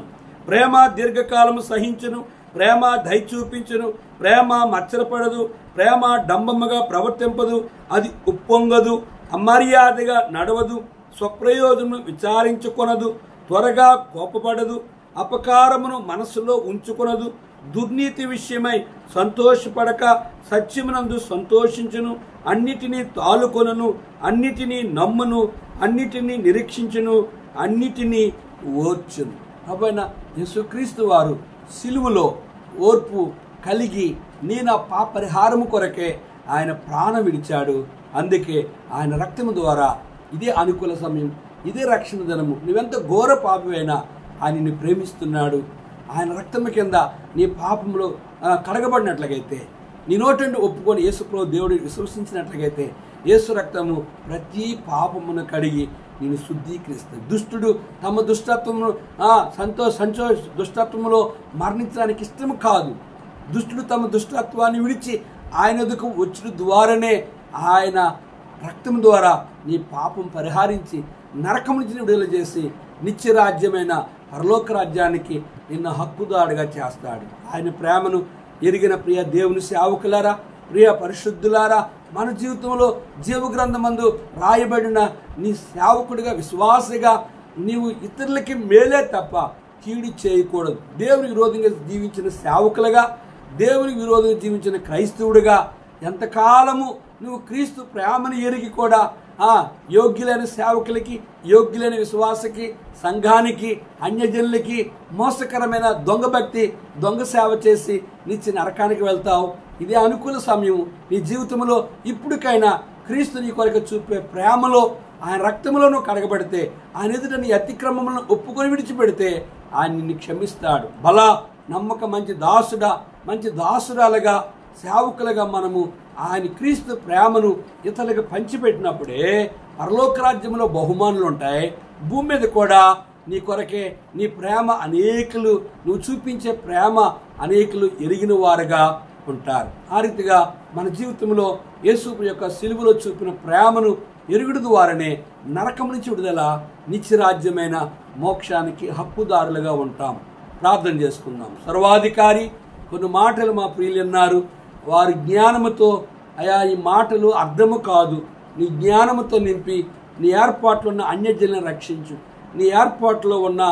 ప్రేమ దీర్ఘకాలము సహించును, ప్రేమ దయ చూపించును, ప్రేమ మచ్చరపడదు, ప్రేమ డంబమ్మగా ప్రవర్తింపదు, అది ఉప్పొంగదు, అమర్యాదగా నడవదు, స్వప్రయోజనం విచారించుకొనదు, త్వరగా కోపపడదు, అపకారమును మనసులో ఉంచుకొనదు, దుర్నీతి విషయమై సంతోషపడక సత్యమునందు సంతోషించును, అన్నిటినీ తాలుకొనను, అన్నిటినీ నమ్మును, అన్నిటినీ నిరీక్షించును, అన్నిటినీ ఓర్చును. కాబట్టి యేసుక్రీస్తు వారు సిలువలో ఓర్పు కలిగి నీ నా పాప పరిహారము కొరకే ఆయన ప్రాణం విడిచాడు. అందుకే ఆయన రక్తము ద్వారా ఇదే అనుకూల సమయం, ఇదే రక్షణ దినము. నువ్వెంత ఘోర పాపమైనా ఆయన నిన్ను ప్రేమిస్తున్నాడు. ఆయన రక్తము కింద నీ పాపంలో కడగబడినట్లయితే, నీ నోటండి ఒప్పుకొని యేసుప్రభు దేవుడు విశ్వసించినట్లయితే యేసు రక్తము ప్రతి పాపమును కడిగి నేను శుద్ధీకరిస్తాను. దుష్టుడు తమ దుష్టత్వమును దుష్టత్వములో మరణించడానికి ఇష్టము కాదు. దుష్టుడు తమ దుష్టత్వాన్ని విడిచి ఆయన ఎదుకు వచ్చిన ద్వారానే ఆయన రక్తం ద్వారా నీ పాపం పరిహారించి నరకం నుంచి విడుదల చేసి నిత్యరాజ్యమైన పరలోక రాజ్యానికి నిన్న హక్కుదారుగా చేస్తాడు. ఆయన ప్రేమను ఎరిగిన ప్రియ దేవుని సేవకులారా, ప్రియ పరిశుద్ధులారా, మన జీవితంలో జీవ గ్రంథమందు రాయబడిన నీ సేవకుడిగా విశ్వాసగా నీవు ఇతరులకి మేలే తప్ప కీడు చేయకూడదు. దేవుని విరోధంగా జీవించిన సేవకులుగా, దేవుని విరోధంగా జీవించిన క్రైస్తవుడిగా ఎంతకాలము నువ్వు క్రీస్తు ప్రేమను ఎరిగి కూడా యోగ్యులైన సేవకులకి, యోగ్యులైన విశ్వాసకి, సంఘానికి, అన్యజనులకి మోసకరమైన దొంగ భక్తి, దొంగ సేవ చేసి నిత్య నరకానికి వెళ్తావు. ఇదే అనుకూల సమయం. నీ జీవితంలో ఇప్పటికైనా క్రీస్తు నీ కొరకు చూపే ప్రేమలో, ఆయన రక్తంలో నువ్వు కడగబడితే, ఆయన ఎదుట నీ అతిక్రమములను ఒప్పుకొని విడిచిపెడితే ఆయన నిన్ను క్షమిస్తాడు. బలా నమ్మక మంచి దాసుడా, మంచి దాసురాలుగా, సేవకులుగా మనము ఆయన క్రీస్తు ప్రేమను ఇతరులకు పంచిపెట్టినప్పుడే పరలోక రాజ్యంలో బహుమానులు ఉంటాయి. భూమి మీద కూడా నీ కొరకే నీ ప్రేమ అనేకులు, నువ్వు చూపించే ప్రేమ అనేకులు ఎరిగిన వారుగా ఉంటారు. ఆ రీతిగా మన జీవితంలో యేసు యొక్క సిలువలో చూపిన ప్రేమను ఎరుగుడు ద్వారానే నరకం నుంచి విడుదల, నిత్యరాజ్యమైన మోక్షానికి హక్కుదారులుగా ఉంటాం. ప్రార్థన చేసుకుందాం. సర్వాధికారి కొన్ని మాటలు మా ప్రియులు అన్నారు. వారి జ్ఞానముతో, అయా ఈ మాటలు అర్థము కాదు, నీ జ్ఞానముతో నింపి నీ ఏర్పాట్లో ఉన్న అన్యజనులను రక్షించు. నీ ఏర్పాట్లో ఉన్న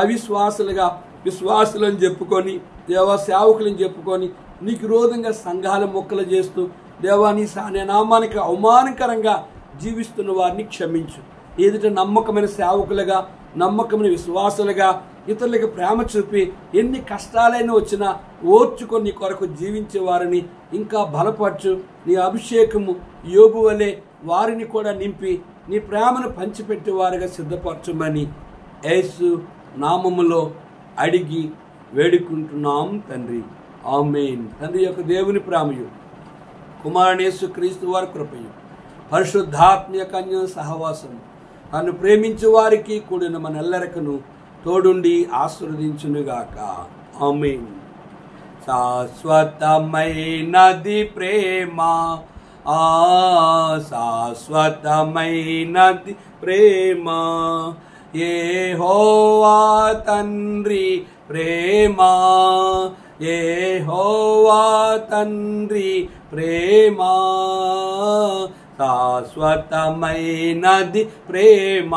అవిశ్వాసులుగా విశ్వాసులను చెప్పుకొని, దేవా సేవకులను చెప్పుకొని నీకు విరోధంగా సంఘాల మొక్కలు చేస్తూ దేవా నీ నామానికి అవమానకరంగా జీవిస్తున్న వారిని క్షమించు. ఎదుట నమ్మకమైన సేవకులుగా, నమ్మకమైన విశ్వాసులుగా, ఇతరులకు ప్రేమ చూపి ఎన్ని కష్టాలైనా వచ్చినా ఓర్చుకొని నీ కొరకు జీవించే వారిని ఇంకా బలపరచు. నీ అభిషేకము యోబు వలె వారిని కూడా నింపి నీ ప్రేమను పంచిపెట్టే వారిగా సిద్ధపరచమని యేసు నామములో అడిగి వేడుకుంటున్నాం తండ్రి. ఆమేన్. తండ్రి యొక్క దేవుని ప్రేమయు, కుమారుని యేసుక్రీస్తు వారి కృపయు, పరిశుద్ధాత్మ యొక్క అన్య సహవాసము తను ప్రేమించే వారికి కూడిన మనెల్లరికను తోడుండి ఆశీర్వదించునుగాక. ఆమేన్. శాశ్వతమైనది ప్రేమ, శాశ్వతమైనది ప్రేమ, యెహోవా తండ్రి ప్రేమ, యెహోవా తండ్రి ప్రేమ, శాశ్వతమైనది ప్రేమ,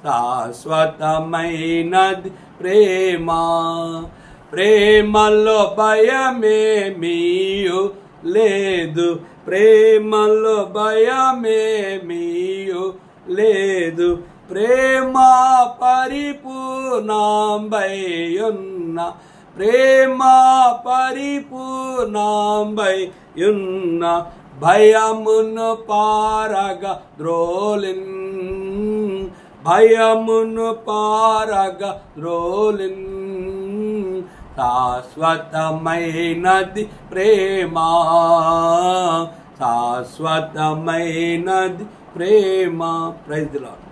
శాశ్వతమైనది ప్రేమ. ప్రేమలో భయమేమీయు లేదు, ప్రేమలో భయమేమీయు లేదు, ప్రేమ పరిపూర్ణంబైయున్న, ప్రేమ పరిపూర్ణంబైయున్న, భయమును పారగ ద్రోలిన్, భయమును పారగ ద్రోలిన్, శాశ్వతమైనది ప్రేమ, శాశ్వతమైనది ప్రేమ. Praise the lord.